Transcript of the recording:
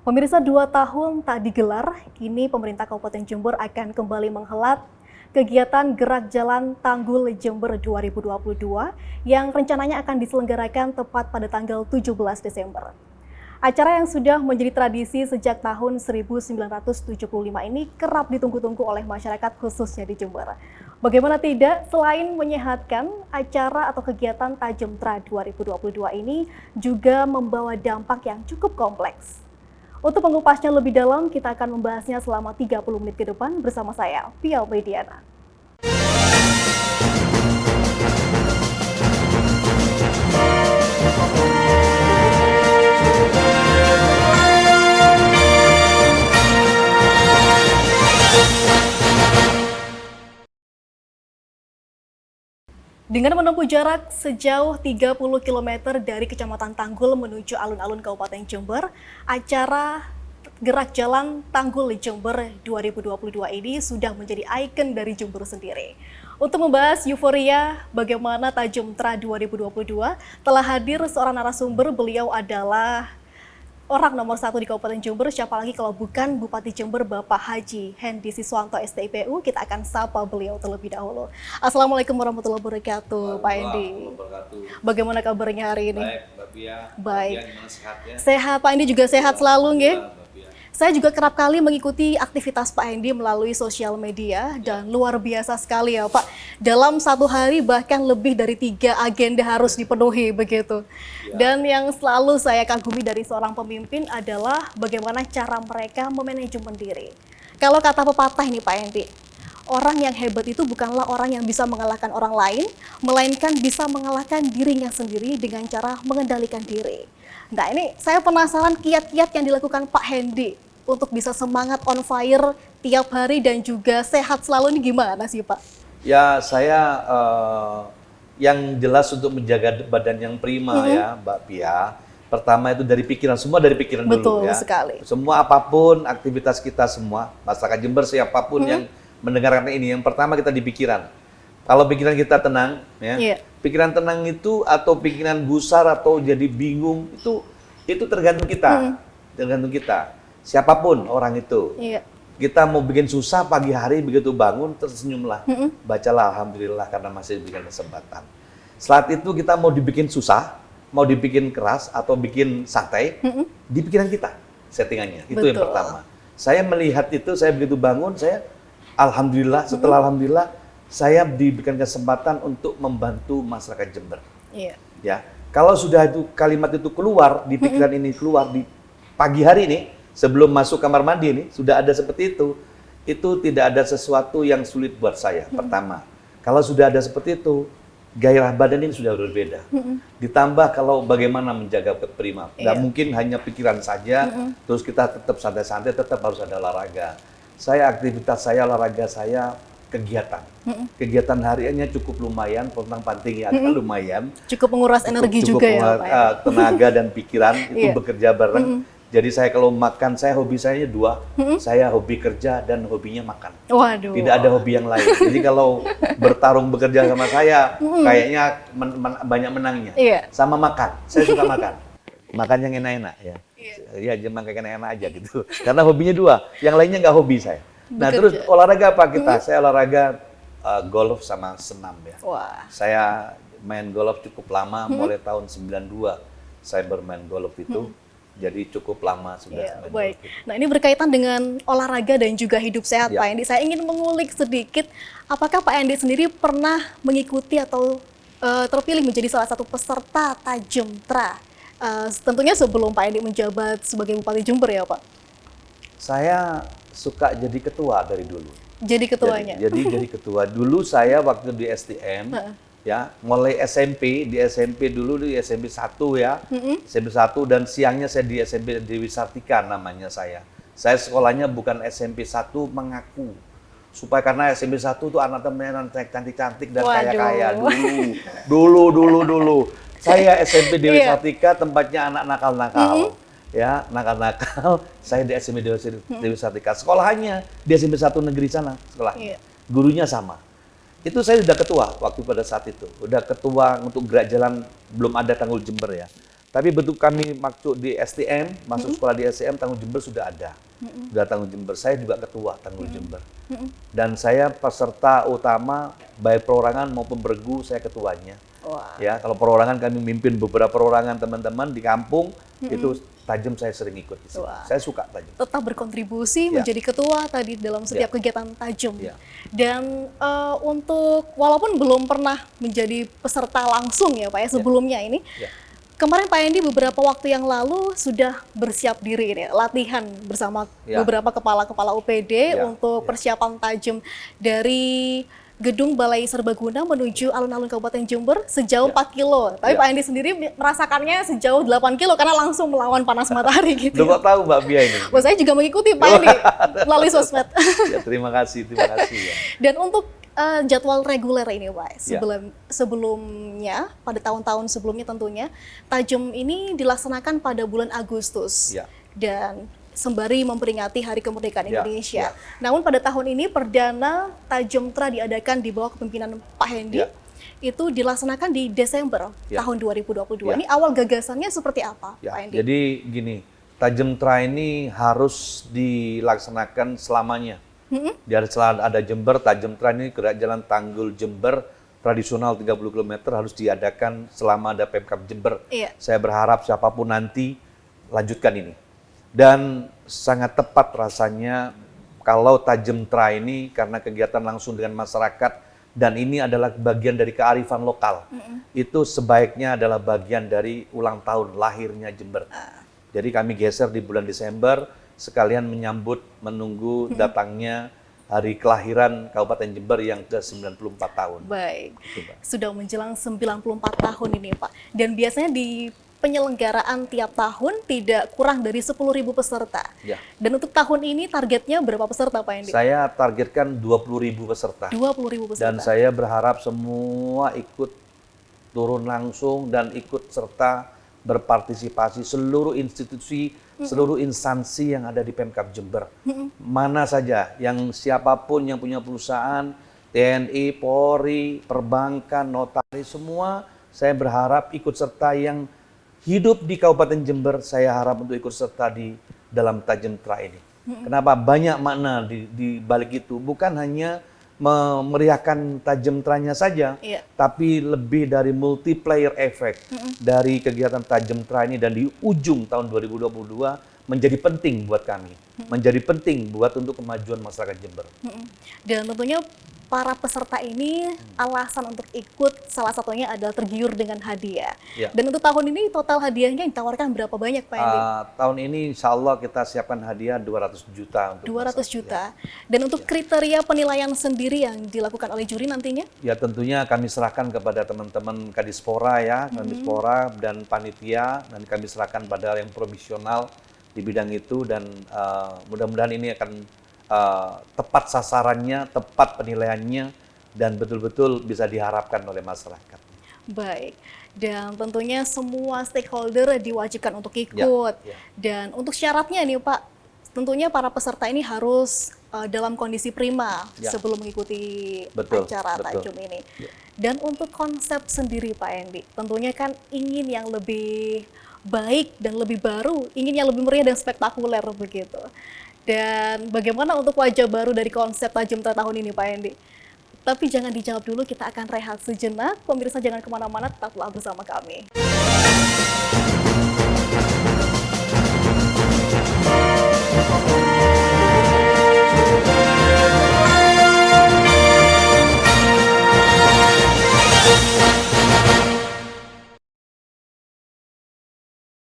Pemirsa, 2 tahun tak digelar, kini pemerintah Kabupaten Jember akan kembali menghelat kegiatan Gerak Jalan Tanggul Jember 2022 yang rencananya akan diselenggarakan tepat pada tanggal 17 Desember. Acara yang sudah menjadi tradisi sejak tahun 1975 ini kerap ditunggu-tunggu oleh masyarakat khususnya di Jember. Bagaimana tidak, selain menyehatkan, acara atau kegiatan Tajem Tra 2022 ini juga membawa dampak yang cukup kompleks. Untuk mengupasnya lebih dalam, kita akan membahasnya selama 30 menit ke depan bersama saya, Pia Mediana. Dengan menempuh jarak sejauh 30 km dari Kecamatan Tanggul menuju alun-alun Kabupaten Jember, acara Gerak Jalan Tanggul Jember 2022 ini sudah menjadi ikon dari Jember sendiri. Untuk membahas euforia bagaimana Tajem Tra 2022, telah hadir seorang narasumber. Beliau adalah orang nomor 1 di Kabupaten Jember, siapa lagi kalau bukan Bupati Jember Bapak Haji Hendy Siswanto STIPU. Kita akan sapa beliau terlebih dahulu. Assalamualaikum warahmatullahi wabarakatuh, Pak Hendy. Bagaimana kabarnya hari ini? Baik, Mbak Pia. Baik. Mbak Pia, gimana sehatnya? Sehat, Pak Hendy juga sehat selalu, nggih? Mbak Pia. Saya juga kerap kali mengikuti aktivitas Pak Hendy melalui sosial media dan luar biasa sekali ya Pak. Dalam satu hari bahkan lebih dari 3 agenda harus dipenuhi begitu. Dan yang selalu saya kagumi dari seorang pemimpin adalah bagaimana cara mereka memanajemen diri. Kalau kata pepatah ini Pak Hendy, orang yang hebat itu bukanlah orang yang bisa mengalahkan orang lain, melainkan bisa mengalahkan dirinya sendiri dengan cara mengendalikan diri. Nah, ini saya penasaran kiat-kiat yang dilakukan Pak Hendy untuk bisa semangat on fire tiap hari dan juga sehat selalu ini gimana sih Pak? Ya, saya yang jelas untuk menjaga badan yang prima ya, Mbak Pia. Pertama itu dari pikiran, semua dari pikiran dulu ya. Betul sekali. Semua apapun aktivitas kita semua, masyarakat Jember siapapun yang mendengarkan ini, yang pertama kita di pikiran. Kalau pikiran kita tenang, ya, pikiran tenang itu atau pikiran gusar atau jadi bingung itu tergantung kita, tergantung kita. Siapapun orang itu, kita mau bikin susah pagi hari begitu bangun tersenyumlah, bacalah alhamdulillah karena masih diberikan kesempatan. Saat itu kita mau dibikin susah, mau dibikin keras atau bikin santai, di pikiran kita settingannya. Itu yang pertama. Saya melihat itu, saya begitu bangun, saya alhamdulillah, setelah alhamdulillah saya diberikan kesempatan untuk membantu masyarakat Jember. Ya, kalau sudah itu kalimat itu keluar di pikiran ini, keluar di pagi hari ini, sebelum masuk kamar mandi ini sudah ada seperti itu tidak ada sesuatu yang sulit buat saya. Pertama, kalau sudah ada seperti itu, gairah badan ini sudah berbeda. Ditambah kalau bagaimana menjaga prima, nggak mungkin hanya pikiran saja, terus kita tetap santai-santai, tetap harus ada olahraga. Saya aktivitas saya, olahraga saya, kegiatan hariannya cukup lumayan, pontang-panting ya, lumayan. Cukup menguras energi juga ya Pak ya? Tenaga dan pikiran itu bekerja bareng. Jadi saya kalau makan, saya hobi saya 2, saya hobi kerja dan hobinya makan. Waduh. Tidak ada hobi yang lain. Jadi kalau bertarung bekerja sama saya, kayaknya banyak menangnya. Sama makan, saya suka makan. Makan yang enak-enak ya. Ya, cuma kayak enak-enak aja gitu. Karena hobinya 2, yang lainnya nggak hobi saya. Nah, terus olahraga apa kita? Saya olahraga golf sama senam ya. Saya main golf cukup lama, mulai tahun 92 saya bermain golf itu. Jadi cukup lama sudah. Baik. Nah, ini berkaitan dengan olahraga dan juga hidup sehat Pak Hendy. Saya ingin mengulik sedikit, apakah Pak Hendy sendiri pernah mengikuti atau terpilih menjadi salah satu peserta Tajem Tra? Tentunya sebelum Pak Hendy menjabat sebagai Bupati Jember ya Pak? Saya suka jadi ketua dari dulu. Jadi ketuanya? Jadi ketua. Dulu saya waktu di STM, ya, mulai SMP, di SMP dulu di SMP 1 ya. SMP 1 dan siangnya saya di SMP Dewi Sartika namanya saya. Saya sekolahnya bukan SMP 1 mengaku. Supaya karena SMP 1 tuh anak temennya cantik-cantik dan kaya-kaya dulu. Saya SMP Dewi Sartika tempatnya anak nakal-nakal. Ya, nakal-nakal. Saya di SMP Dewi Sartika. Sekolahnya di SMP 1 negeri sana sekolahnya. Gurunya sama. Itu saya sudah ketua waktu pada saat itu. Udah ketua untuk gerak jalan, belum ada Tanggul Jember ya. Tapi bentuk kami maksud di STM, masuk sekolah di STM, Tanggul Jember sudah ada. Sudah Tanggul Jember. Saya juga ketua Tanggul Jember. Dan saya peserta utama, baik perorangan maupun bergu, saya ketuanya. Wah. Ya, kalau perorangan kami mimpin beberapa perorangan teman-teman di kampung, itu Tajem saya sering ikut di sini. Saya suka Tajem. Tetap berkontribusi menjadi ketua tadi dalam setiap kegiatan Tajem. Dan untuk walaupun belum pernah menjadi peserta langsung ya Pak ya sebelumnya ini, kemarin Pak Hendy beberapa waktu yang lalu sudah bersiap diri ini, latihan bersama beberapa kepala-kepala UPD untuk persiapan Tajem dari Gedung Balai Serbaguna menuju alun-alun Kabupaten Jember sejauh 4 kilo. Tapi Pak Hendy sendiri merasakannya sejauh 8 kilo karena langsung melawan panas matahari gitu. Udah kok tahu Mbak Bia ini? Wah, saya juga mengikuti Pak Hendy melalui sosmed. Ya, terima kasih ya. Dan untuk jadwal reguler ini Pak, sebelumnya pada tahun-tahun sebelumnya tentunya Tajem ini dilaksanakan pada bulan Agustus dan sembari memperingati Hari Kemerdekaan Indonesia. Namun pada tahun ini perdana Tajem Tra diadakan di bawah kepemimpinan Pak Hendy. Itu dilaksanakan di Desember tahun 2022. Ini awal gagasannya seperti apa Pak Hendy? Jadi gini, Tajem Tra ini harus dilaksanakan selamanya. Di ada Jember, Tajem Tra ini gerak jalan Tanggul Jember tradisional 30 km harus diadakan selama ada Pemkab Jember. Saya berharap siapapun nanti lanjutkan ini. Dan sangat tepat rasanya kalau Tajem Tra ini karena kegiatan langsung dengan masyarakat dan ini adalah bagian dari kearifan lokal. Itu sebaiknya adalah bagian dari ulang tahun lahirnya Jember. Jadi kami geser di bulan Desember sekalian menyambut menunggu datangnya hari kelahiran Kabupaten Jember yang ke-94 tahun. Baik, sudah menjelang 94 tahun ini Pak. Dan biasanya di penyelenggaraan tiap tahun tidak kurang dari 10.000 peserta. Dan untuk tahun ini targetnya berapa peserta Pak Hendy? Saya targetkan 20.000 peserta. 20.000 peserta. Dan saya berharap semua ikut turun langsung dan ikut serta berpartisipasi seluruh institusi, seluruh instansi yang ada di Pemkab Jember. Mana saja, yang siapapun yang punya perusahaan, TNI, Polri, perbankan, notaris, semua saya berharap ikut serta yang hidup di Kabupaten Jember, saya harap untuk ikut serta di dalam Tajem Tra ini. Kenapa? Banyak makna di balik itu. Bukan hanya memeriahkan Tajem Tra-nya saja, tapi lebih dari multiplier effect dari kegiatan Tajem Tra ini dan di ujung tahun 2022 menjadi penting buat kami. Menjadi penting buat untuk kemajuan masyarakat Jember. Dan tentunya para peserta ini alasan untuk ikut salah satunya adalah tergiur dengan hadiah. Dan untuk tahun ini total hadiahnya ditawarkan berapa banyak Pak Hendy? Tahun ini insya Allah kita siapkan hadiah 200 juta. Untuk 200 juta. Dan untuk kriteria penilaian sendiri yang dilakukan oleh juri nantinya? Ya tentunya kami serahkan kepada teman-teman Kadispora ya, Kadispora dan panitia, dan kami serahkan pada yang profesional di bidang itu dan mudah-mudahan ini akan tepat sasarannya, tepat penilaiannya, dan betul-betul bisa diharapkan oleh masyarakat. Baik, dan tentunya semua stakeholder diwajibkan untuk ikut. Dan untuk syaratnya nih Pak, tentunya para peserta ini harus dalam kondisi prima sebelum mengikuti acara Tajem ini. Dan untuk konsep sendiri Pak Hendy, tentunya kan ingin yang lebih baik dan lebih baru, ingin yang lebih meriah dan spektakuler begitu. Dan bagaimana untuk wajah baru dari konsep Tajem Tra tahun ini Pak Hendy? Tapi jangan dijawab dulu, kita akan rehat sejenak. Pemirsa jangan kemana-mana, tetaplah bersama kami.